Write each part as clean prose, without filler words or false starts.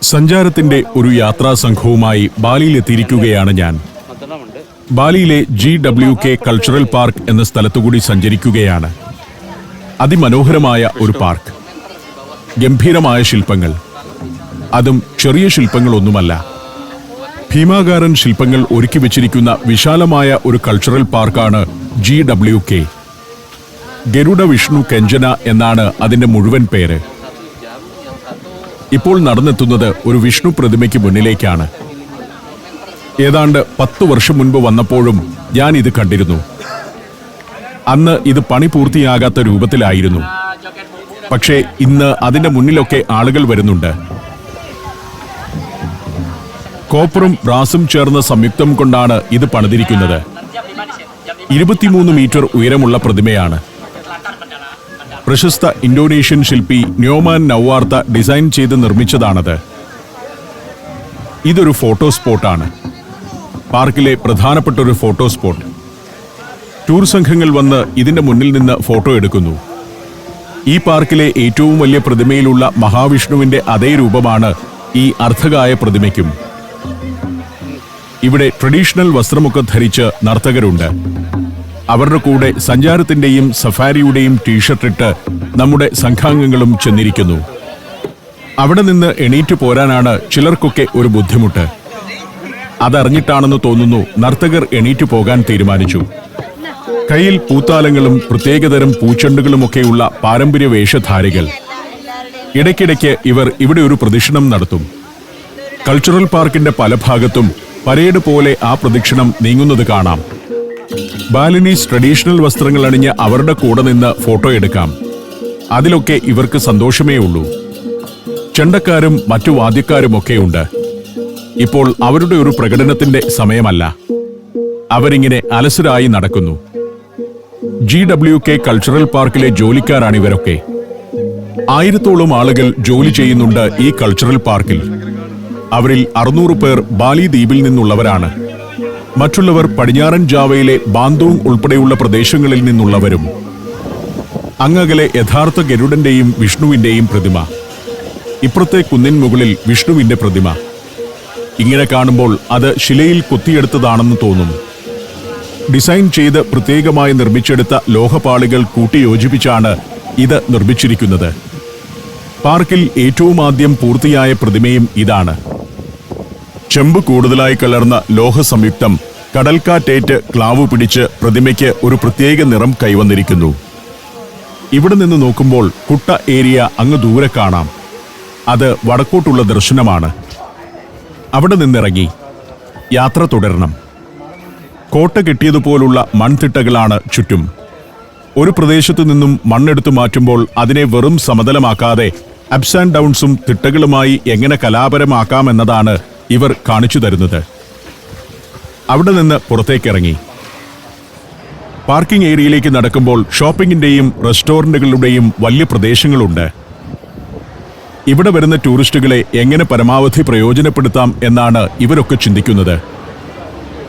സഞ്ചാരത്തിന്റെ ഒരു യാത്രാ സംഘവുമായി ബാലിയിലെത്തിയിരിക്കുകയാണ് ഞാൻ. ബാലിയിലെ GWK കൾച്ചറൽ പാർക്ക് എന്ന സ്ഥലത്തുകൂടി സഞ്ചരിക്കുകയാണ്. അതിമനോഹരമായ ഒരു പാർക്ക്, ഗംഭീരമായ ശില്പങ്ങൾ, അതും ചെറിയ ശില്പങ്ങളൊന്നുമല്ല. ഭീമാകാരൻ ശില്പങ്ങൾ ഒരുക്കി വച്ചിരിക്കുന്ന വിശാലമായ ഒരു കൾച്ചറൽ പാർക്കാണ് GWK. ഗരുഡ വിഷ്ണു കെഞ്ചന എന്നാണ് അതിന്റെ മുഴുവൻ പേര്. ഇപ്പോൾ നടന്നെത്തുന്നത് ഒരു വിഷ്ണു പ്രതിമയ്ക്ക് മുന്നിലേക്കാണ്. ഏതാണ്ട് 10 വർഷം മുൻപ് വന്നപ്പോഴും ഞാൻ ഇത് കണ്ടിരുന്നു. അന്ന് ഇത് പണി പൂർത്തിയാകാത്ത രൂപത്തിലായിരുന്നു. പക്ഷേ ഇന്ന് അതിന്റെ മുന്നിലൊക്കെ ആളുകൾ വരുന്നുണ്ട്. കോപ്പറും ബ്രാസും ചേർന്ന സംയുക്തം കൊണ്ടാണ് ഇത് പണിതിരിക്കുന്നത്. 23 മീറ്റർ ഉയരമുള്ള പ്രതിമയാണ്. പ്രശസ്ത ഇന്തോനേഷ്യൻ ശില്പി ന്യോമാൻ നൗവാർത്ത ഡിസൈൻ ചെയ്ത് നിർമ്മിച്ചതാണത്. ഇതൊരു ഫോട്ടോ സ്പോട്ടാണ്, പാർക്കിലെ പ്രധാനപ്പെട്ട ഒരു ഫോട്ടോ സ്പോട്ട്. ടൂർ സംഘങ്ങൾ വന്ന് ഇതിന്റെ മുന്നിൽ നിന്ന് ഫോട്ടോ എടുക്കുന്നു. ഈ പാർക്കിലെ ഏറ്റവും വലിയ പ്രതിമയിലുള്ള മഹാവിഷ്ണുവിന്റെ അതേ രൂപമാണ് ഈ അർദ്ധകായ പ്രതിമയ്ക്കും. ഇവിടെ ട്രഡീഷണൽ വസ്ത്രമൊക്കെ ധരിച്ച് നർത്തകരുണ്ട്. അവരുടെ കൂടെ സഞ്ചാരത്തിന്റെയും സഫാരിയുടെയും ടീഷർട്ട് ഇട്ട് നമ്മുടെ സംഘാംഗങ്ങളും ചെന്നിരിക്കുന്നു. അവിടെ നിന്ന് എണീറ്റ് പോരാനാണ് ചിലർക്കൊക്കെ ഒരു ബുദ്ധിമുട്ട്. അതറിഞ്ഞിട്ടാണെന്ന് തോന്നുന്നു നർത്തകർ എണീറ്റ് പോകാൻ തീരുമാനിച്ചു. കയ്യിൽ പൂത്താലങ്ങളും പ്രത്യേകതരം പൂച്ചെണ്ടുകളുമൊക്കെയുള്ള പാരമ്പര്യ വേഷധാരികൾ. ഇടയ്ക്കിടയ്ക്ക് ഇവർ ഇവിടെ ഒരു പ്രദക്ഷിണം നടത്തും. കൾച്ചറൽ പാർക്കിന്റെ പല ഭാഗത്തും പരേഡ് പോലെ ആ പ്രദക്ഷിണം നീങ്ങുന്നത് കാണാം. ബാലിനീസ് ട്രഡീഷണൽ വസ്ത്രങ്ങൾ അണിഞ്ഞ് അവരുടെ കൂടെ നിന്ന് ഫോട്ടോ എടുക്കാം. അതിലൊക്കെ ഇവർക്ക് സന്തോഷമേ ഉള്ളൂ. ചെണ്ടക്കാരും മറ്റു വാദ്യക്കാരുമൊക്കെയുണ്ട്. ഇപ്പോൾ അവരുടെ ഒരു പ്രകടനത്തിന്റെ സമയമല്ല. അവരിങ്ങനെ അലസരായി നടക്കുന്നു. GWK കൾച്ചറൽ പാർക്കിലെ ജോലിക്കാരാണിവരൊക്കെ. 1000-ഓളം ആളുകൾ ജോലി ചെയ്യുന്നുണ്ട് ഈ കൾച്ചറൽ പാർക്കിൽ. അവരിൽ 600 പേർ ബാലി ദ്വീപിൽ നിന്നുള്ളവരാണ്. മറ്റുള്ളവർ പടിഞ്ഞാറൻ ജാവയിലെ ബാന്തോങ് ഉൾപ്പെടെയുള്ള പ്രദേശങ്ങളിൽ നിന്നുള്ളവരും. അങ്ങകലെ യഥാർത്ഥ ഗരുഡന്റെയും വിഷ്ണുവിന്റെയും പ്രതിമ, ഇപ്പുറത്തെ കുന്നിൻ മുകളിൽ വിഷ്ണുവിന്റെ പ്രതിമ. ഇങ്ങനെ കാണുമ്പോൾ അത് ശിലയിൽ കൊത്തിയെടുത്തതാണെന്ന് തോന്നും. ഡിസൈൻ ചെയ്ത് പ്രത്യേകമായി നിർമ്മിച്ചെടുത്ത ലോഹപാളികൾ കൂട്ടിയോജിപ്പിച്ചാണ് ഇത് നിർമ്മിച്ചിരിക്കുന്നത്. പാർക്കിൽ ഏറ്റവും ആദ്യം പൂർത്തിയായ പ്രതിമയും ഇതാണ്. ചെമ്പ് കൂടുതലായി കലർന്ന ലോഹ സംയുക്തം കടൽക്കാറ്റേറ്റ് ക്ലാവ് പിടിച്ച് പ്രതിമയ്ക്ക് ഒരു പ്രത്യേക നിറം കൈവന്നിരിക്കുന്നു. ഇവിടെ നിന്ന് നോക്കുമ്പോൾ കുട്ട ഏരിയ അങ്ങ് ദൂരെ കാണാം. അത് വടക്കോട്ടുള്ള ദർശനമാണ്. അവിടെ നിന്നിറങ്ങി യാത്ര തുടരണം. കോട്ട കെട്ടിയതുപോലുള്ള മൺതിട്ടകളാണ് ചുറ്റും. ഒരു പ്രദേശത്തു നിന്നും മണ്ണെടുത്തു മാറ്റുമ്പോൾ അതിനെ വെറും സമതലമാക്കാതെ അപ്സ് ആൻഡ് ഡൗൺസും തിട്ടകളുമായി എങ്ങനെ കലാപരമാക്കാമെന്നതാണ് ഇവർ കാണിച്ചു തരുന്നത്. അവിടെ നിന്ന് പുറത്തേക്കിറങ്ങി പാർക്കിംഗ് ഏരിയയിലേക്ക് നടക്കുമ്പോൾ ഷോപ്പിംഗിന്റെയും റെസ്റ്റോറന്റുകളുടെയും വലിയ പ്രദേശങ്ങളുണ്ട്. ഇവിടെ വരുന്ന ടൂറിസ്റ്റുകളെ എങ്ങനെ പരമാവധി പ്രയോജനപ്പെടുത്താം എന്നാണ് ഇവരൊക്കെ ചിന്തിക്കുന്നത്.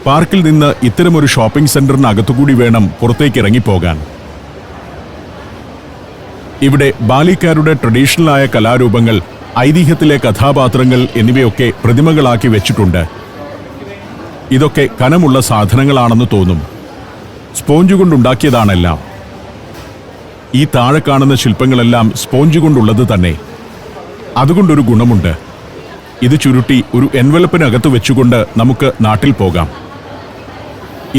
പാർക്കിൽ നിന്ന് ഇത്തരമൊരു ഷോപ്പിംഗ് സെന്ററിനകത്തുകൂടി വേണം പുറത്തേക്കിറങ്ങിപ്പോകാൻ. ഇവിടെ ബാലിക്കാരുടെ ട്രഡീഷണലായ കലാരൂപങ്ങൾ, ഐതിഹ്യത്തിലെ കഥാപാത്രങ്ങൾ എന്നിവയൊക്കെ പ്രതിമകളാക്കി വെച്ചിട്ടുണ്ട്. ഇതൊക്കെ കനമുള്ള സാധനങ്ങളാണെന്ന് തോന്നും. സ്പോഞ്ച് കൊണ്ടുണ്ടാക്കിയതാണെല്ലാം. ഈ താഴെ കാണുന്ന ശില്പങ്ങളെല്ലാം സ്പോഞ്ച് കൊണ്ടുള്ളത് തന്നെ. അതുകൊണ്ടൊരു ഗുണമുണ്ട്. ഇത് ചുരുട്ടി ഒരു എൻവലപ്പിനകത്ത് വെച്ചുകൊണ്ട് നമുക്ക് നാട്ടിൽ പോകാം.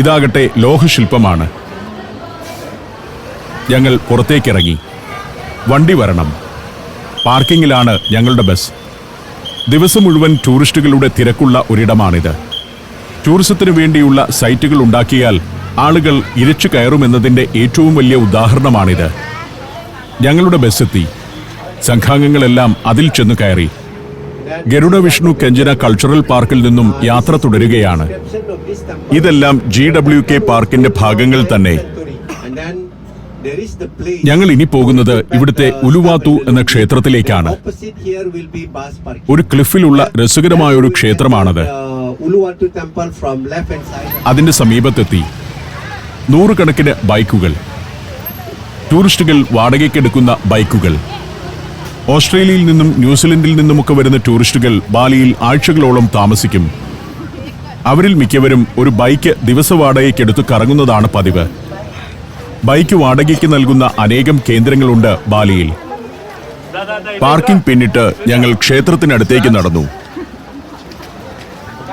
ഇതാകട്ടെ ലോഹശില്പമാണ്. ഞങ്ങൾ പുറത്തേക്കിറങ്ങി. വണ്ടി വരണം. പാർക്കിങ്ങിലാണ് ഞങ്ങളുടെ ബസ്. ദിവസം മുഴുവൻ ടൂറിസ്റ്റുകളുടെ തിരക്കുള്ള ഒരിടമാണിത്. ടൂറിസത്തിനു വേണ്ടിയുള്ള സൈറ്റുകൾ ഉണ്ടാക്കിയാൽ ആളുകൾ ഇരച്ചു കയറുമെന്നതിന്റെ ഏറ്റവും വലിയ ഉദാഹരണമാണിത്. ഞങ്ങളുടെ ബസ്സെത്തി. സംഘാംഗങ്ങളെല്ലാം അതിൽ ചെന്നു കയറി. ഗരുഡ വിഷ്ണു കെഞ്ചന കൾച്ചറൽ പാർക്കിൽ നിന്നും യാത്ര തുടരുകയാണ്. ഇതെല്ലാം GWK പാർക്കിന്റെ ഭാഗങ്ങൾ തന്നെ. ഞങ്ങൾ ഇനി പോകുന്നത് ഇവിടുത്തെ ഉലുവാത്തു എന്ന ക്ഷേത്രത്തിലേക്കാണ്. ഒരു ക്ലിഫിലുള്ള രസകരമായ ഒരു ക്ഷേത്രമാണത്. അതിന്റെ സമീപത്തെത്തി. 100 കണക്കിന് ബൈക്കുകൾ, ടൂറിസ്റ്റുകൾ വാടകയ്ക്കെടുക്കുന്ന ബൈക്കുകൾ. ഓസ്ട്രേലിയയിൽ നിന്നും ന്യൂസിലൻഡിൽ നിന്നുമൊക്കെ വരുന്ന ടൂറിസ്റ്റുകൾ ബാലിയിൽ ആഴ്ചകളോളം താമസിക്കും. അവരിൽ മിക്കവരും ഒരു ബൈക്ക് ദിവസവാടകയ്ക്കെടുത്ത് കറങ്ങുന്നതാണ് പതിവ്. ബൈക്ക് വാടകയ്ക്ക് നൽകുന്ന അനേകം കേന്ദ്രങ്ങളുണ്ട് ബാലിയിൽ. പാർക്കിംഗ് പിന്നിട്ട് ഞങ്ങൾ ക്ഷേത്രത്തിനടുത്തേക്ക് നടന്നു.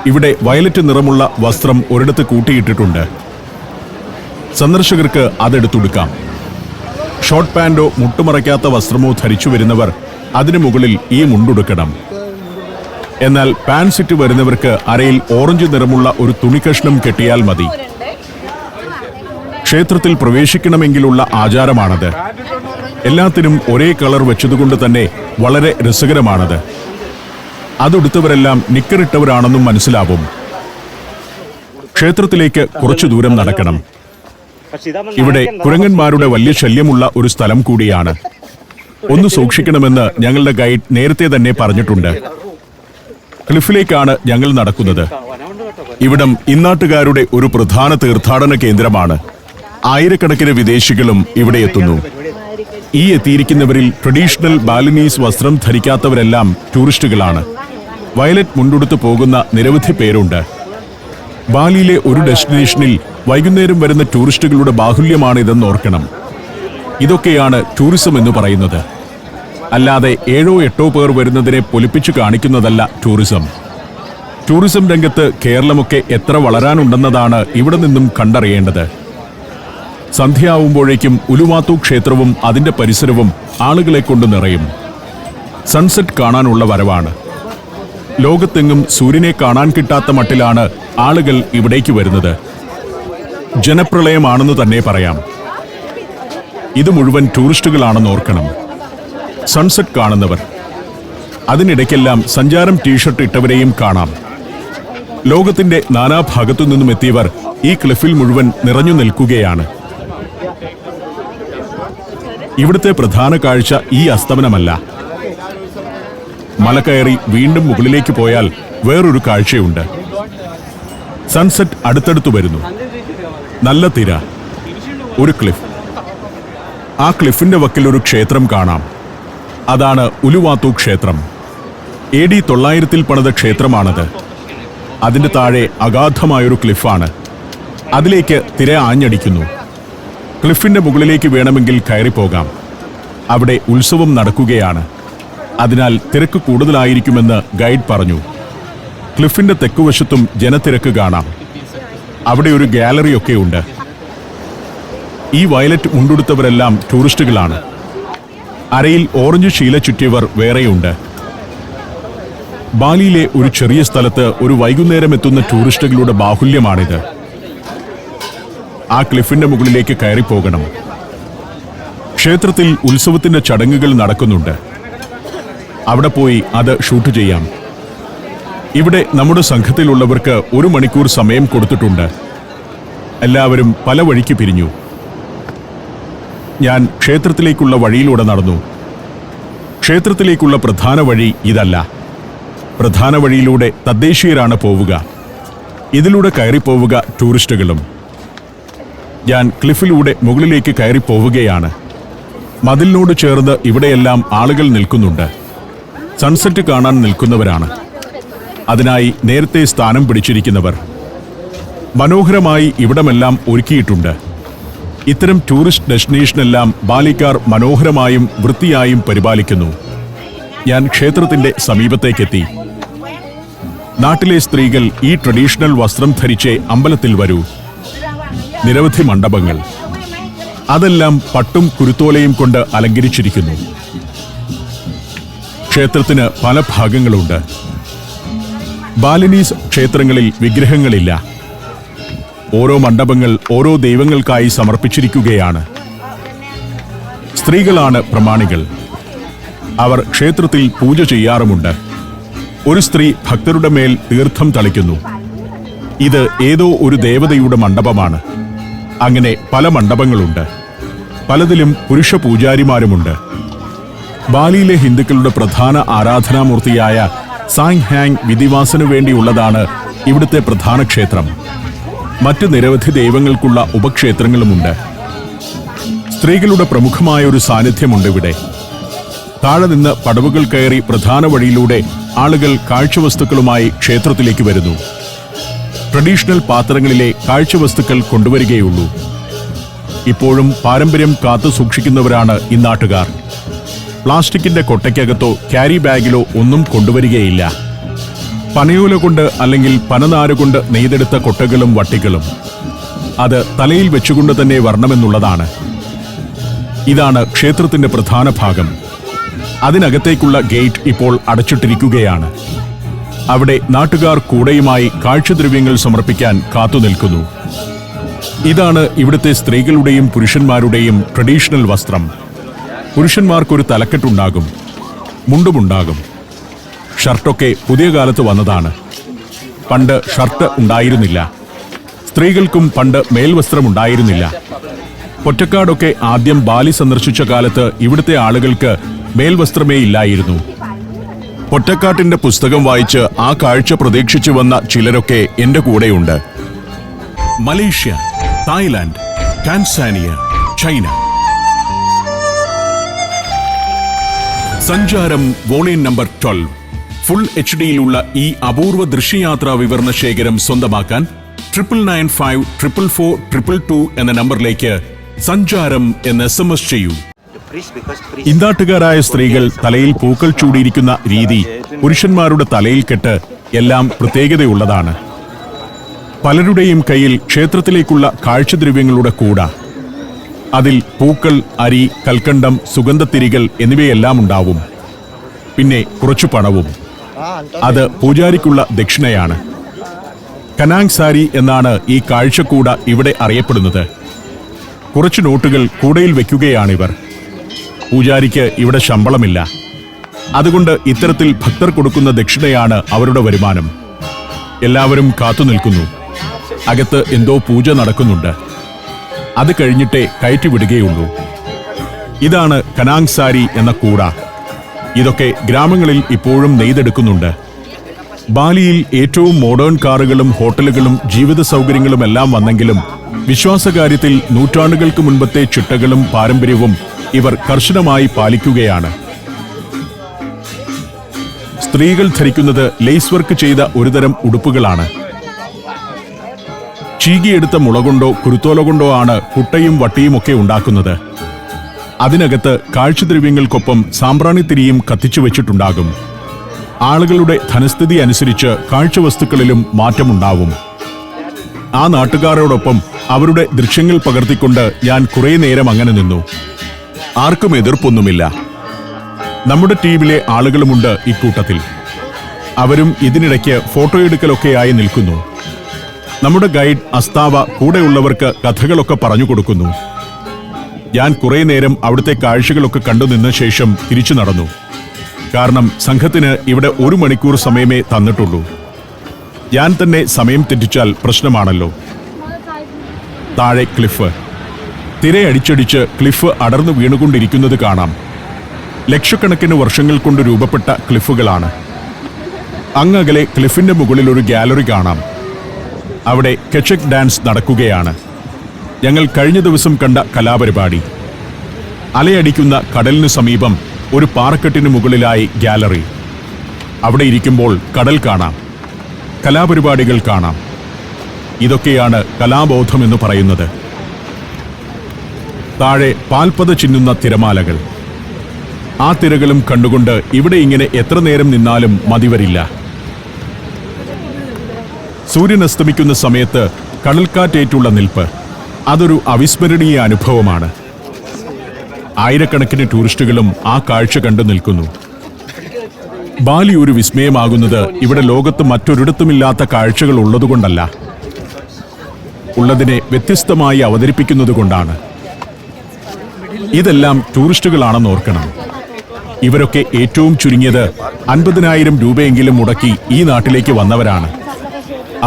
ഇവിടെ വയലറ്റ് നിറമുള്ള വസ്ത്രം ഒരിടത്ത് കൂട്ടിയിട്ടിട്ടുണ്ട്. സന്ദർശകർക്ക് അതെടുത്തുടുക്കാം. ഷോർട്ട് പാൻറ്റോ മുട്ടുമറയ്ക്കാത്ത വസ്ത്രമോ ധരിച്ചു വരുന്നവർ അതിനു മുകളിൽ ഈ മുണ്ടുടുക്കണം. എന്നാൽ പാൻസിറ്റ് വരുന്നവർക്ക് അരയിൽ ഓറഞ്ച് നിറമുള്ള ഒരു തുണിക്കഷ്ണം കെട്ടിയാൽ മതി. ക്ഷേത്രത്തിൽ പ്രവേശിക്കണമെങ്കിലുള്ള ആചാരമാണത്. എല്ലാത്തിനും ഒരേ കളർ വെച്ചതുകൊണ്ട് തന്നെ വളരെ രസകരമാണത്. അതെടുത്തവരെല്ലാം നിക്കറിട്ടവരാണെന്നും മനസ്സിലാവും. ക്ഷേത്രത്തിലേക്ക് കുറച്ചു ദൂരം നടക്കണം. ഇവിടെ കുരങ്ങന്മാരുടെ വലിയ ശല്യമുള്ള ഒരു സ്ഥലം കൂടിയാണ്. ഒന്ന് സൂക്ഷിക്കണമെന്ന് ഞങ്ങളുടെ ഗൈഡ് നേരത്തെ തന്നെ പറഞ്ഞിട്ടുണ്ട്. ക്ലിഫിലേക്കാണ് ഞങ്ങൾ നടക്കുന്നത്. ഇവിടം ഇന്നാട്ടുകാരുടെ ഒരു പ്രധാന തീർത്ഥാടന കേന്ദ്രമാണ്. ആയിരക്കണക്കിന് വിദേശികളും ഇവിടെ എത്തുന്നു. ഈ എത്തിയിരിക്കുന്നവരിൽ ട്രഡീഷണൽ ബാലിനീസ് വസ്ത്രം ധരിക്കാത്തവരെല്ലാം ടൂറിസ്റ്റുകളാണ്. വയലറ്റ് മുണ്ടുടുത്ത് പോകുന്ന നിരവധി പേരുണ്ട്. ബാലിയിലെ ഒരു ഡെസ്റ്റിനേഷനിൽ വൈകുന്നേരം വരുന്ന ടൂറിസ്റ്റുകളുടെ ബാഹുല്യമാണിതെന്ന് ഓർക്കണം. ഇതൊക്കെയാണ് ടൂറിസം എന്ന് പറയുന്നത്. അല്ലാതെ 7-8 പേർ വരുന്നതിനെ പൊലിപ്പിച്ചു കാണിക്കുന്നതല്ല ടൂറിസം. ടൂറിസം രംഗത്ത് കേരളമൊക്കെ എത്ര വളരാനുണ്ടെന്നതാണ് ഇവിടെ നിന്നും കണ്ടറിയേണ്ടത്. സന്ധ്യയാവുമ്പോഴേക്കും ഉലുവാത്തു ക്ഷേത്രവും അതിന്റെ പരിസരവും ആളുകളെ കൊണ്ട് നിറയും. സൺസെറ്റ് കാണാനുള്ള വരവാണ്. ലോകത്തെങ്ങും സൂര്യനെ കാണാൻ കിട്ടാത്ത മട്ടിലാണ് ആളുകൾ ഇവിടേക്ക് വരുന്നത്. ജനപ്രളയമാണെന്ന് തന്നെ പറയാം. ഇത് മുഴുവൻ ടൂറിസ്റ്റുകളാണെന്ന് ഓർക്കണം. സൺസെറ്റ് കാണുന്നവർ, അതിനിടയ്ക്കെല്ലാം സഞ്ചാരം ടീഷർട്ട് ഇട്ടവരെയും കാണാം. ലോകത്തിന്റെ നാനാഭാഗത്തു നിന്നും എത്തിയവർ ഈ ക്ലിഫിൽ മുഴുവൻ നിറഞ്ഞു നിൽക്കുകയാണ്. ഇവിടുത്തെ പ്രധാന കാഴ്ച ഈ അസ്തമനമല്ല. മല കയറി വീണ്ടും മുകളിലേക്ക് പോയാൽ വേറൊരു കാഴ്ചയുണ്ട്. സൺസെറ്റ് അടുത്തടുത്ത് വരുന്നു. നല്ല തിര, ഒരു ക്ലിഫ്. ആ ക്ലിഫിന്റെ വക്കിൽ ഒരു ക്ഷേത്രം കാണാം. അതാണ് ഉലുവാത്തു ക്ഷേത്രം. AD 900 പണിത ക്ഷേത്രമാണത്. അതിന്റെ താഴെ അഗാധമായൊരു ക്ലിഫാണ്. അതിലേക്ക് തിര ആഞ്ഞടിക്കുന്നു. ക്ലിഫിന്റെ മുകളിലേക്ക് വേണമെങ്കിൽ കയറിപ്പോകാം. അവിടെ ഉത്സവം നടക്കുകയാണ്. അതിനാൽ തിരക്ക് കൂടുതലായിരിക്കുമെന്ന് ഗൈഡ് പറഞ്ഞു. ക്ലിഫിന്റെ തെക്കുവശത്തും ജനത്തിരക്ക് കാണാം. അവിടെ ഒരു ഗാലറിയൊക്കെ ഉണ്ട്. ഈ വയലറ്റ് മുണ്ടുടുത്തവരെല്ലാം ടൂറിസ്റ്റുകളാണ്. അരയിൽ ഓറഞ്ച് ശീല ചുറ്റിയവർ വേറെയുണ്ട്. ബാലിയിലെ ഒരു ചെറിയ സ്ഥലത്ത് ഒരു വൈകുന്നേരം എത്തുന്ന ടൂറിസ്റ്റുകളുടെ ബാഹുല്യമാണിത്. ആ ക്ലിഫിന്റെ മുകളിലേക്ക് കയറിപ്പോകണം. ക്ഷേത്രത്തിൽ ഉത്സവത്തിന്റെ ചടങ്ങുകൾ നടക്കുന്നുണ്ട്. അവിടെ പോയി അത് ഷൂട്ട് ചെയ്യാം. ഇവിടെ നമ്മുടെ സംഘത്തിലുള്ളവർക്ക് 1 മണിക്കൂർ സമയം കൊടുത്തിട്ടുണ്ട്. എല്ലാവരും പല വഴിക്ക് പിരിഞ്ഞു. ഞാൻ ക്ഷേത്രത്തിലേക്കുള്ള വഴിയിലൂടെ നടന്നു. ക്ഷേത്രത്തിലേക്കുള്ള പ്രധാന വഴി ഇതല്ല. പ്രധാന വഴിയിലൂടെ തദ്ദേശീയരാണ് പോവുക. ഇതിലൂടെ കയറിപ്പോവുക ടൂറിസ്റ്റുകളും. ഞാൻ ക്ലിഫിലൂടെ മുകളിലേക്ക് കയറിപ്പോവുകയാണ്. മതിലിനോട് ചേർന്ന് ഇവിടെയെല്ലാം ആളുകൾ നിൽക്കുന്നുണ്ട്. സൺസെറ്റ് കാണാൻ നിൽക്കുന്നവരാണ്. അതിനായി നേരത്തെ സ്ഥാനം പിടിച്ചിരിക്കുന്നവർ. മനോഹരമായി ഇവിടമെല്ലാം ഒരുക്കിയിട്ടുണ്ട്. ഇത്തരം ടൂറിസ്റ്റ് ഡെസ്റ്റിനേഷനെല്ലാം ബാലിക്കാർ മനോഹരമായും വൃത്തിയായും പരിപാലിക്കുന്നു. ഞാൻ ക്ഷേത്രത്തിന്റെ സമീപത്തേക്കെത്തി. നാട്ടിലെ സ്ത്രീകൾ ഈ ട്രഡീഷണൽ വസ്ത്രം ധരിച്ചേ അമ്പലത്തിൽ വരൂ. നിരവധി മണ്ഡപങ്ങൾ, അതെല്ലാം പട്ടും കുരുത്തോലയും കൊണ്ട് അലങ്കരിച്ചിരിക്കുന്നു. ക്ഷേത്രത്തിന് പല ഭാഗങ്ങളുണ്ട്. ബാലിനീസ് ക്ഷേത്രങ്ങളിൽ വിഗ്രഹങ്ങളില്ല. ഓരോ മണ്ഡപങ്ങൾ ഓരോ ദൈവങ്ങൾക്കായി സമർപ്പിച്ചിരിക്കുകയാണ്. സ്ത്രീകളാണ് പ്രമാണികൾ. അവർ ക്ഷേത്രത്തിൽ പൂജ ചെയ്യാറുമുണ്ട്. ഒരു സ്ത്രീ ഭക്തരുടെ മേൽ തീർത്ഥം തളിക്കുന്നു. ഇത് ഏതോ ഒരു ദേവതയുടെ മണ്ഡപമാണ്. അങ്ങനെ പല മണ്ഡപങ്ങളുണ്ട്. പലതിലും പുരുഷ പൂജാരിമാരുമുണ്ട്. ബാലിയിലെ ഹിന്ദുക്കളുടെ പ്രധാന ആരാധനാമൂർത്തിയായ സാങ് ഹാങ് വിധിവാസനു വേണ്ടിയുള്ളതാണ് ഇവിടുത്തെ പ്രധാന ക്ഷേത്രം. മറ്റ് നിരവധി ദൈവങ്ങൾക്കുള്ള ഉപക്ഷേത്രങ്ങളുമുണ്ട്. സ്ത്രീകളുടെ പ്രമുഖമായ ഒരു സാന്നിധ്യമുണ്ട് ഇവിടെ. താഴെ നിന്ന് പടവുകൾ കയറി പ്രധാന വഴിയിലൂടെ ആളുകൾ കാഴ്ചവസ്തുക്കളുമായി ക്ഷേത്രത്തിലേക്ക് വരുന്നു. ട്രഡീഷണൽ പാത്രങ്ങളിലെ കാഴ്ചവസ്തുക്കൾ കൊണ്ടുവരികയുള്ളൂ. ഇപ്പോഴും പാരമ്പര്യം കാത്തു സൂക്ഷിക്കുന്നവരാണ് ഇന്നാട്ടുകാർ. പ്ലാസ്റ്റിക്കിന്റെ കൊട്ടയ്ക്കകത്തോ ക്യാരി ബാഗിലോ ഒന്നും കൊണ്ടുവരികയില്ല. പനയോല കൊണ്ട് അല്ലെങ്കിൽ പനനാരുകൊണ്ട് നെയ്തെടുത്ത കൊട്ടകളും വട്ടികളും അത് തലയിൽ വെച്ചുകൊണ്ട് തന്നെ വരണമെന്നുള്ളതാണ്. ഇതാണ് ക്ഷേത്രത്തിന്റെ പ്രധാന ഭാഗം. അതിനകത്തേക്കുള്ള ഗേറ്റ് ഇപ്പോൾ അടച്ചിട്ടിരിക്കുകയാണ്. അവിടെ നാട്ടുകാർ കൂടയുമായി കാഴ്ചദ്രവ്യങ്ങൾ സമർപ്പിക്കാൻ കാത്തുനിൽക്കുന്നു. ഇതാണ് ഇവിടുത്തെ സ്ത്രീകളുടെയും പുരുഷന്മാരുടെയും ട്രഡീഷണൽ വസ്ത്രം. പുരുഷന്മാർക്കൊരു തലക്കെട്ടുണ്ടാകും, മുണ്ടുമുണ്ടാകും. ഷർട്ടൊക്കെ പുതിയ കാലത്ത് വന്നതാണ്. പണ്ട് ഷർട്ട് ഉണ്ടായിരുന്നില്ല. സ്ത്രീകൾക്കും പണ്ട് മേൽവസ്ത്രം ഉണ്ടായിരുന്നില്ല. പൊറ്റക്കാടൊക്കെ ആദ്യം ബാലി സന്ദർശിച്ച കാലത്ത് ഇവിടുത്തെ ആളുകൾക്ക് മേൽവസ്ത്രമേ ഇല്ലായിരുന്നു. പൊറ്റക്കാട്ടിന്റെ പുസ്തകം വായിച്ച് ആ കാഴ്ച പ്രതീക്ഷിച്ചു വന്ന ചിലരൊക്കെ എന്റെ കൂടെയുണ്ട്. Malaysia, Thailand, Tanzania, China. സഞ്ചാരം വോളിയം നമ്പർ 12 ഫുൾ HD-യിലുള്ള ഈ അപൂർവ ദൃശ്യയാത്രാ വിവരണ ശേഖരം സ്വന്തമാക്കാൻ 99544422 എന്ന നമ്പറിലേക്ക് സഞ്ചാരം എന്ന് SMS ചെയ്യൂ. ഇന്നാട്ടുകാരായ സ്ത്രീകൾ തലയിൽ പൂക്കൾ ചൂടിയിരിക്കുന്ന രീതി, പുരുഷന്മാരുടെ തലയിൽ കെട്ട് എല്ലാം പ്രത്യേകതയുള്ളതാണ്. പലരുടെയും കയ്യിൽ ക്ഷേത്രത്തിലേക്കുള്ള കാഴ്ചദ്രവ്യങ്ങളുടെ കൂട. അതിൽ പൂക്കൾ, അരി, കൽക്കണ്ടം, സുഗന്ധത്തിരികൾ എന്നിവയെല്ലാം ഉണ്ടാവും. പിന്നെ കുറച്ചു പണവും. അത് പൂജാരിക്കുള്ള ദക്ഷിണയാണ്. കനാങ് സാരി എന്നാണ് ഈ കാഴ്ചക്കൂട ഇവിടെ അറിയപ്പെടുന്നത്. കുറച്ചു നോട്ടുകൾ കൂടയിൽ വെക്കുകയാണിവർ. പൂജാരിക്ക് ഇവിടെ ശമ്പളമില്ല. അതുകൊണ്ട് ഇത്തരത്തിൽ ഭക്തർ കൊടുക്കുന്ന ദക്ഷിണയാണ് അവരുടെ വരുമാനം. എല്ലാവരും കാത്തുനിൽക്കുന്നു. അകത്ത് എന്തോ പൂജ നടക്കുന്നുണ്ട്. അത് കഴിഞ്ഞിട്ടേ കയറ്റിവിടുകയുള്ളൂ. ഇതാണ് കനാങ് സാരി എന്ന കൂട. ഇതൊക്കെ ഗ്രാമങ്ങളിൽ ഇപ്പോഴും നെയ്തെടുക്കുന്നുണ്ട്. ബാലിയിൽ ഏറ്റവും മോഡേൺ കാറുകളും ഹോട്ടലുകളും ജീവിത സൗകര്യങ്ങളും എല്ലാം വന്നെങ്കിലും വിശ്വാസകാര്യത്തിൽ നൂറ്റാണ്ടുകൾക്ക് മുൻപത്തെ ചിട്ടകളും പാരമ്പര്യവും ഇവർ കർശനമായി പാലിക്കുകയാണ്. സ്ത്രീകൾ ധരിക്കുന്നത് ലേസ് വർക്ക് ചെയ്ത ഒരുതരം ഉടുപ്പുകളാണ്. ചീകിയെടുത്ത മുള കൊണ്ടോ കുരുത്തോല കൊണ്ടോ ആണ് കുട്ടയും വട്ടിയും ഒക്കെ ഉണ്ടാക്കുന്നത്. അതിനകത്ത് കാഴ്ചദ്രവ്യങ്ങൾക്കൊപ്പം സാമ്പ്രാണിത്തിരിയും കത്തിച്ചു വെച്ചിട്ടുണ്ടാകും. ആളുകളുടെ ധനസ്ഥിതി അനുസരിച്ച് കാഴ്ചവസ്തുക്കളിലും മാറ്റമുണ്ടാവും. ആ നാട്ടുകാരോടൊപ്പം അവരുടെ ദൃശ്യങ്ങൾ പകർത്തിക്കൊണ്ട് ഞാൻ കുറേ നേരം അങ്ങനെ നിന്നു. ആർക്കും എതിർപ്പൊന്നുമില്ല. നമ്മുടെ ടീമിലെ ആളുകളുമുണ്ട് ഇക്കൂട്ടത്തിൽ. അവരും ഇതിനിടയ്ക്ക് ഫോട്ടോ എടുക്കലൊക്കെയായി നിൽക്കുന്നു. നമ്മുടെ ഗൈഡ് അസ്താവ കൂടെയുള്ളവർക്ക് കഥകളൊക്കെ പറഞ്ഞു കൊടുക്കുന്നു. ഞാൻ കുറേ നേരം അവിടുത്തെ കാഴ്ചകളൊക്കെ കണ്ടുനിന്ന ശേഷം തിരിച്ചു നടന്നു. കാരണം സംഘത്തിന് ഇവിടെ 1 മണിക്കൂർ സമയമേ തന്നിട്ടുള്ളൂ. ഞാൻ തന്നെ സമയം തെറ്റിച്ചാൽ പ്രശ്നമാണല്ലോ. താഴെ ക്ലിഫ്. തിരയടിച്ചടിച്ച് ക്ലിഫ് അടർന്നു വീണുകൊണ്ടിരിക്കുന്നത് കാണാം. ലക്ഷക്കണക്കിന് വർഷങ്ങൾ കൊണ്ട് രൂപപ്പെട്ട ക്ലിഫുകളാണ്. അങ്ങകലെ ക്ലിഫിന്റെ മുകളിൽ ഒരു ഗാലറി കാണാം. അവിടെ കെച്ചക് ഡാൻസ് നടക്കുകയാണ്. ഞങ്ങൾ കഴിഞ്ഞ ദിവസം കണ്ട കലാപരിപാടി. അലയടിക്കുന്ന കടലിനു സമീപം ഒരു പാറക്കെട്ടിന് മുകളിലായി ഗാലറി. അവിടെ ഇരിക്കുമ്പോൾ കടൽ കാണാം, കലാപരിപാടികൾ കാണാം. ഇതൊക്കെയാണ് കലാബോധം എന്ന് പറയുന്നത്. താഴെ പാൽപ്പത ചിന്നുന്ന തിരമാലകൾ. ആ തിരകളും കണ്ടുകൊണ്ട് ഇവിടെ ഇങ്ങനെ എത്ര നേരം നിന്നാലും മതിവരില്ല. സൂര്യൻ അസ്തമിക്കുന്ന സമയത്ത് കടൽക്കാറ്റേറ്റുള്ള നിൽപ്പ് അതൊരു അവിസ്മരണീയ അനുഭവമാണ്. ആയിരക്കണക്കിന് ടൂറിസ്റ്റുകളും ആ കാഴ്ച കണ്ടു നിൽക്കുന്നു. ബാലി ഒരു വിസ്മയമാകുന്നത് ഇവിടെ ലോകത്ത് മറ്റൊരിടത്തുമില്ലാത്ത കാഴ്ചകൾ ഉള്ളതുകൊണ്ടല്ല, ഉള്ളതിനെ വ്യത്യസ്തമായി അവതരിപ്പിക്കുന്നതുകൊണ്ടാണ്. ഇതെല്ലാം ടൂറിസ്റ്റുകളാണെന്ന് ഓർക്കണം. ഇവരൊക്കെ ഏറ്റവും ചുരുങ്ങിയത് 50,000 രൂപയെങ്കിലും മുടക്കി ഈ നാട്ടിലേക്ക് വന്നവരാണ്.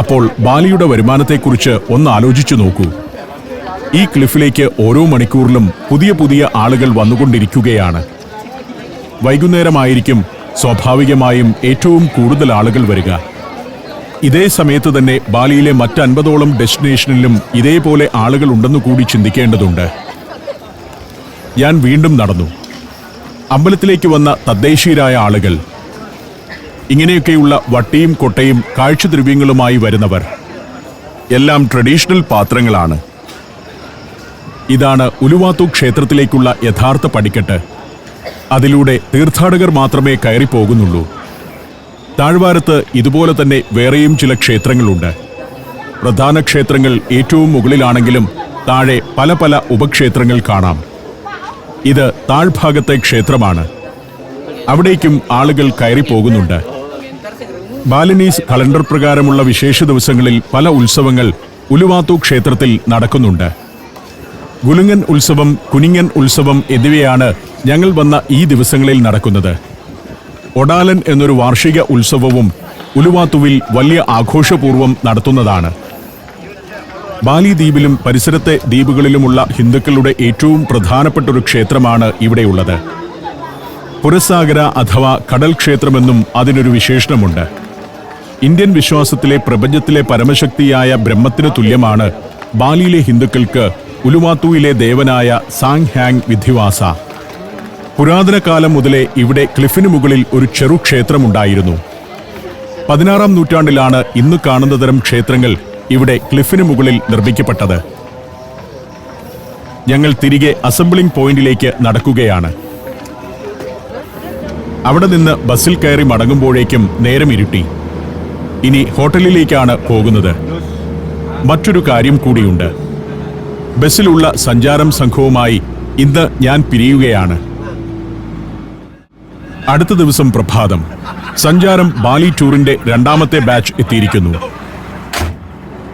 അപ്പോൾ ബാലിയുടെ വരുമാനത്തെക്കുറിച്ച് ഒന്ന് ആലോചിച്ചു നോക്കൂ. ഈ ക്ലിഫിലേക്ക് ഓരോ മണിക്കൂറിലും പുതിയ പുതിയ ആളുകൾ വന്നുകൊണ്ടിരിക്കുകയാണ്. വൈകുന്നേരമായിരിക്കും സ്വാഭാവികമായും ഏറ്റവും കൂടുതൽ ആളുകൾ വരിക. ഇതേ സമയത്ത് തന്നെ ബാലിയിലെ മറ്റ് 50ഓളം ഡെസ്റ്റിനേഷനിലും ഇതേപോലെ ആളുകൾ ഉണ്ടെന്നു കൂടി ചിന്തിക്കേണ്ടതുണ്ട്. ഞാൻ വീണ്ടും നടന്നു. അമ്പലത്തിലേക്ക് വന്ന തദ്ദേശീയരായ ആളുകൾ, ഇങ്ങനെയൊക്കെയുള്ള വട്ടിയും കൊട്ടയും കാഴ്ചദ്രവ്യങ്ങളുമായി വരുന്നവർ, എല്ലാം ട്രഡീഷണൽ പാത്രങ്ങളാണ്. ഇതാണ് ഉലുവാത്തു ക്ഷേത്രത്തിലേക്കുള്ള യഥാർത്ഥ പടിക്കെട്ട്. അതിലൂടെ തീർത്ഥാടകർ മാത്രമേ കയറിപ്പോകുന്നുള്ളൂ. താഴ്വാരത്ത് ഇതുപോലെ തന്നെ വേറെയും ചില ക്ഷേത്രങ്ങളുണ്ട്. പ്രധാന ക്ഷേത്രങ്ങൾ ഏറ്റവും മുകളിലാണെങ്കിലും താഴെ പല പല ഉപക്ഷേത്രങ്ങൾ കാണാം. ഇത് താഴ്ഭാഗത്തെ ക്ഷേത്രമാണ്. അവിടേക്കും ആളുകൾ കയറിപ്പോകുന്നുണ്ട്. ബാലിനീസ് കലണ്ടർ പ്രകാരമുള്ള വിശേഷ ദിവസങ്ങളിൽ പല ഉത്സവങ്ങൾ ഉലുവാത്തു ക്ഷേത്രത്തിൽ നടക്കുന്നുണ്ട്. ഗുലുങ്ങൻ ഉത്സവം, കുനിങ്ങൻ ഉത്സവം എന്നിവയാണ് ഞങ്ങൾ വന്ന ഈ ദിവസങ്ങളിൽ നടക്കുന്നത്. ഒഡാലൻ എന്നൊരു വാർഷിക ഉത്സവവും ഉലുവാത്തുവിൽ വലിയ ആഘോഷപൂർവ്വം നടത്തുന്നതാണ്. ബാലി ദ്വീപിലും പരിസരത്തെ ദ്വീപുകളിലുമുള്ള ഹിന്ദുക്കളുടെ ഏറ്റവും പ്രധാനപ്പെട്ട ഒരു ക്ഷേത്രമാണ് ഇവിടെയുള്ളത്. പുരസാഗര അഥവാ കടൽ ക്ഷേത്രമെന്നും അതിനൊരു വിശേഷണമുണ്ട്. ഇന്ത്യൻ വിശ്വാസത്തിലെ പ്രപഞ്ചത്തിലെ പരമശക്തിയായ ബ്രഹ്മത്തിന് തുല്യമാണ് ബാലിയിലെ ഹിന്ദുക്കൾക്ക് ഉലുവാത്തുവിലെ ദേവനായ സാങ് ഹാങ് വിധിവാസ. പുരാതന കാലം മുതലേ ഇവിടെ ക്ലിഫിന് മുകളിൽ ഒരു ചെറു ക്ഷേത്രമുണ്ടായിരുന്നു. 16-ാം നൂറ്റാണ്ടിലാണ് ഇന്ന് കാണുന്ന തരം ക്ഷേത്രങ്ങൾ ഇവിടെ ക്ലിഫിന് മുകളിൽ നിർമ്മിക്കപ്പെട്ടത്. ഞങ്ങൾ തിരികെ അസംബ്ലിംഗ് പോയിന്റിലേക്ക് നടക്കുകയാണ്. അവിടെ നിന്ന് ബസ്സിൽ കയറി മടങ്ങുമ്പോഴേക്കും നേരം ഇരുട്ടി. ഇനി ഹോട്ടലിലേക്കാണ് പോകുന്നത്. മറ്റൊരു കാര്യം കൂടിയുണ്ട്. ബസ്സിലുള്ള സഞ്ചാരം സംഘവുമായി ഇന്ന് ഞാൻ പിരിയുകയാണ്. അടുത്ത ദിവസം പ്രഭാതം. സഞ്ചാരം ബാലി ടൂറിന്റെ 2ാമത്തെ ബാച്ച് എത്തിയിരിക്കുന്നു.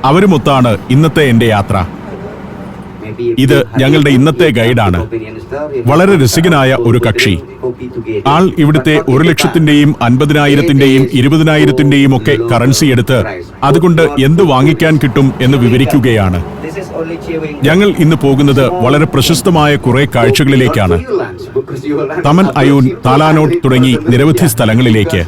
അവരുമൊത്താണ് ഇന്നത്തെ എൻ്റെ യാത്ര. ഇത് ഞങ്ങളുടെ ഇന്നത്തെ ഗൈഡാണ്. വളരെ രസികനായ ഒരു കക്ഷി. ആൾ ഇവിടുത്തെ 1,00,000-ന്റെയും 50,000-ന്റെയും 20,000-ന്റെയും ഒക്കെ കറൻസി എടുത്ത് അതുകൊണ്ട് എന്ത് വാങ്ങിക്കാൻ കിട്ടും എന്ന് വിവരിക്കുകയാണ്. ഞങ്ങൾ ഇന്ന് പോകുന്നത് വളരെ പ്രശസ്തമായ കുറെ കാഴ്ചകളിലേക്കാണ്. തമൻ അയൂൻ, താലാനോട്ട് തുടങ്ങി നിരവധി സ്ഥലങ്ങളിലേക്ക്.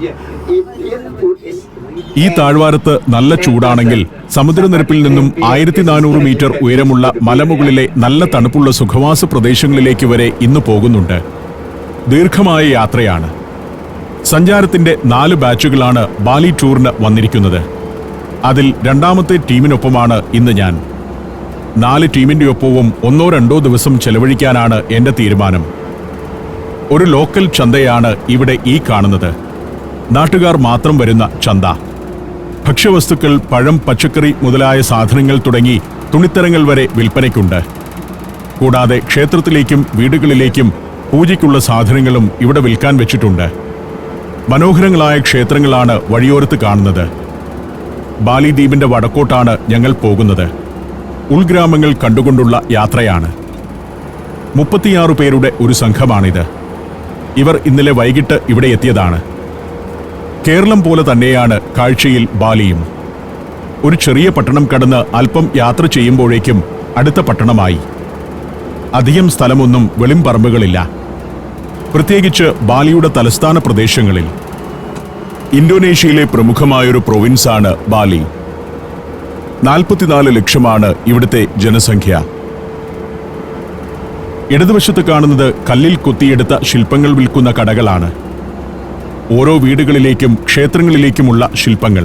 ഈ താഴ്വാരത്ത് നല്ല ചൂടാണെങ്കിൽ സമുദ്രനിരപ്പിൽ നിന്നും 1400 മീറ്റർ ഉയരമുള്ള മലമുകളിലെ നല്ല തണുപ്പുള്ള സുഖവാസ പ്രദേശങ്ങളിലേക്ക് വരെ ഇന്ന് പോകുന്നുണ്ട്. ദീർഘമായ യാത്രയാണ്. സഞ്ചാരത്തിന്റെ 4 ബാച്ചുകളാണ് ബാലി ടൂറിന് വന്നിരിക്കുന്നത്. അതിൽ 2ാമത്തെ ടീമിനൊപ്പമാണ് ഇന്ന് ഞാൻ. 4 ടീമിന്റെ ഒപ്പവും 1-2 ദിവസം ചെലവഴിക്കാനാണ് എന്റെ തീരുമാനം. ഒരു ലോക്കൽ ചന്തയാണ് ഇവിടെ ഈ കാണുന്നത്. നാട്ടുകാർ മാത്രം വരുന്ന ചന്ത. ഭക്ഷ്യവസ്തുക്കൾ, പഴം, പച്ചക്കറി മുതലായ സാധനങ്ങൾ തുടങ്ങി തുണിത്തരങ്ങൾ വരെ വിൽപ്പനയ്ക്കുണ്ട്. കൂടാതെ ക്ഷേത്രത്തിലേക്കും വീടുകളിലേക്കും പൂജയ്ക്കുള്ള സാധനങ്ങളും ഇവിടെ വിൽക്കാൻ വെച്ചിട്ടുണ്ട്. മനോഹരങ്ങളായ ക്ഷേത്രങ്ങളാണ് വഴിയോരത്ത് കാണുന്നത്. ബാലി ദ്വീപിന്റെ വടക്കോട്ടാണ് ഞങ്ങൾ പോകുന്നത്. ഉൾഗ്രാമങ്ങൾ കണ്ടുകൊണ്ടുള്ള യാത്രയാണ്. 36 പേരുടെ ഒരു സംഘമാണിത്. ഇവർ ഇന്നലെ വൈകിട്ട് ഇവിടെ എത്തിയതാണ്. കേരളം പോലെ തന്നെയാണ് കാഴ്ചയിൽ ബാലിയും. ഒരു ചെറിയ പട്ടണം കടന്ന് അല്പം യാത്ര ചെയ്യുമ്പോഴേക്കും അടുത്ത പട്ടണമായി. അധികം സ്ഥലമൊന്നും വെളിംപറമ്പുകളില്ല, പ്രത്യേകിച്ച് ബാലിയുടെ തലസ്ഥാന പ്രദേശങ്ങളിൽ. ഇന്തോനേഷ്യയിലെ പ്രമുഖമായൊരു പ്രൊവിൻസാണ് ബാലി. 44 ലക്ഷമാണ് ഇവിടുത്തെ ജനസംഖ്യ. ഇടതുവശത്ത് കാണുന്നത് കല്ലിൽ കൊത്തിയെടുത്ത ശില്പങ്ങൾ വിൽക്കുന്ന കടകളാണ്. ഓരോ വീടുകളിലേക്കും ക്ഷേത്രങ്ങളിലേക്കുമുള്ള ശില്പങ്ങൾ.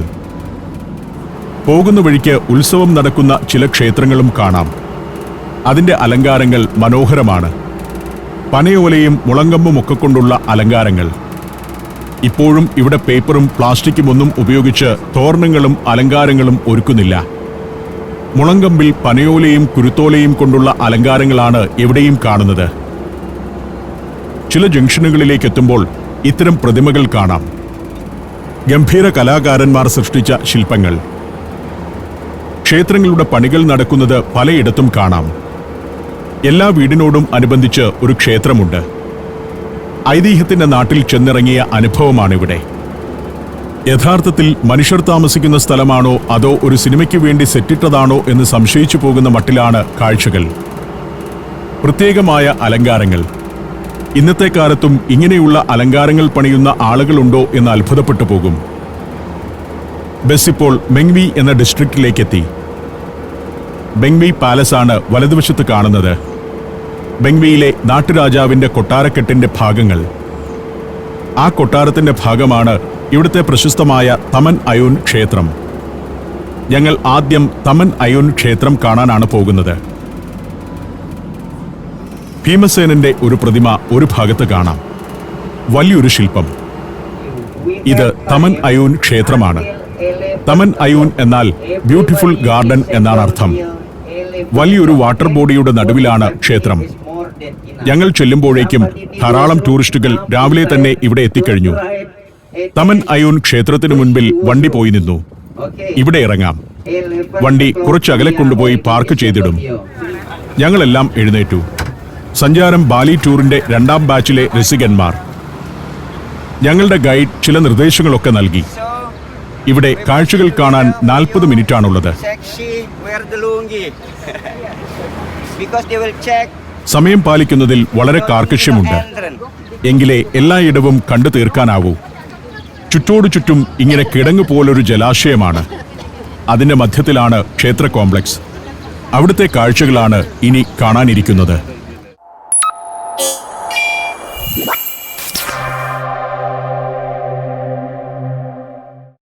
പോകുന്ന വഴിക്ക് ഉത്സവം നടക്കുന്ന ചില ക്ഷേത്രങ്ങളും കാണാം. അതിന്റെ അലങ്കാരങ്ങൾ മനോഹരമാണ്. പനയോലയും മുളങ്കമ്പുമൊക്കെ കൊണ്ടുള്ള അലങ്കാരങ്ങൾ. ഇപ്പോഴും ഇവിടെ പേപ്പറും പ്ലാസ്റ്റിക്കും ഒന്നും ഉപയോഗിച്ച് തോരണങ്ങളും അലങ്കാരങ്ങളും ഒരുക്കുന്നില്ല. മുളങ്കമ്പിൽ പനയോലയും കുരുത്തോലയും കൊണ്ടുള്ള അലങ്കാരങ്ങളാണ് എവിടെയും കാണുന്നത്. ചില ജംഗ്ഷനുകളിലേക്ക് എത്തുമ്പോൾ ഇത്തരം പ്രതിമകൾ കാണാം. ഗംഭീര കലാകാരന്മാർ സൃഷ്ടിച്ച ശില്പങ്ങൾ. ക്ഷേത്രങ്ങളുടെ പണികൾ നടക്കുന്നത് പലയിടത്തും കാണാം. എല്ലാ വീടിനോടും അനുബന്ധിച്ച് ഒരു ക്ഷേത്രമുണ്ട്. ഐതിഹ്യത്തിന്റെ നാട്ടിൽ ചെന്നിറങ്ങിയ അനുഭവമാണിവിടെ. യഥാർത്ഥത്തിൽ മനുഷ്യർ താമസിക്കുന്ന സ്ഥലമാണോ അതോ ഒരു സിനിമയ്ക്ക് വേണ്ടി സെറ്റിട്ടതാണോ എന്ന് സംശയിച്ചു പോകുന്ന മട്ടിലാണ് കാഴ്ചകൾ. പ്രത്യേകമായ അലങ്കാരങ്ങൾ. ഇന്നത്തെ കാലത്തും ഇങ്ങനെയുള്ള അലങ്കാരങ്ങൾ പണിയുന്ന ആളുകളുണ്ടോ എന്ന് അത്ഭുതപ്പെട്ടു പോകും. ബസ് ഇപ്പോൾ മെങ്വി എന്ന ഡിസ്ട്രിക്റ്റിലേക്കെത്തി. ബെങ്വി പാലസാണ് വലതുവശത്ത് കാണുന്നത്. ബെങ്വിയിലെ നാട്ടുരാജാവിന്റെ കൊട്ടാരക്കെട്ടിന്റെ ഭാഗങ്ങൾ. ആ കൊട്ടാരത്തിന്റെ ഭാഗമാണ് ഇവിടുത്തെ പ്രശസ്തമായ തമൻ അയോൻ ക്ഷേത്രം. ഞങ്ങൾ ആദ്യം തമൻ അയോൻ ക്ഷേത്രം കാണാനാണ് പോകുന്നത്. ഭീമസേനന്റെ ഒരു പ്രതിമ ഒരു ഭാഗത്ത് കാണാം. വലിയൊരു ശില്പം. ഇത് തമൻ അയോൻ ക്ഷേത്രമാണ്. തമൻ അയോൻ എന്നാൽ ബ്യൂട്ടിഫുൾ ഗാർഡൻ എന്നാണ് അർത്ഥം. വലിയൊരു വാട്ടർ ബോഡിയുടെ നടുവിലാണ് ക്ഷേത്രം. ഞങ്ങൾ ചെല്ലുമ്പോഴേക്കും ധാരാളം ടൂറിസ്റ്റുകൾ രാവിലെ തന്നെ ഇവിടെ എത്തിക്കഴിഞ്ഞു. തമൻ അയോൻ ക്ഷേത്രത്തിനു മുൻപിൽ വണ്ടി പോയി നിന്നു. ഇവിടെ ഇറങ്ങാം. വണ്ടി കുറച്ചകലെ കൊണ്ടുപോയി പാർക്ക് ചെയ്തിടും. ഞങ്ങളെല്ലാം എഴുന്നേറ്റു. സഞ്ചാരം ബാലി ടൂറിന്റെ 2ാം ബാച്ചിലെ രസികന്മാർ. ഞങ്ങളുടെ ഗൈഡ് ചില നിർദ്ദേശങ്ങളൊക്കെ നൽകി. ഇവിടെ കാഴ്ചകൾ കാണാൻ 40 മിനിറ്റാണുള്ളത്. സമയം പാലിക്കുന്നതിൽ വളരെ കാർക്കശ്യമുണ്ട്. എങ്കിലേ എല്ലായിടവും കണ്ടു തീർക്കാനാവൂ. ചുറ്റോടു ചുറ്റും ഇങ്ങനെ കിടങ്ങ് പോലൊരു ജലാശയമാണ്. അതിന്റെ മധ്യത്തിലാണ് ക്ഷേത്ര കോംപ്ലക്സ്. അവിടുത്തെ കാഴ്ചകളാണ് ഇനി കാണാനിരിക്കുന്നത്.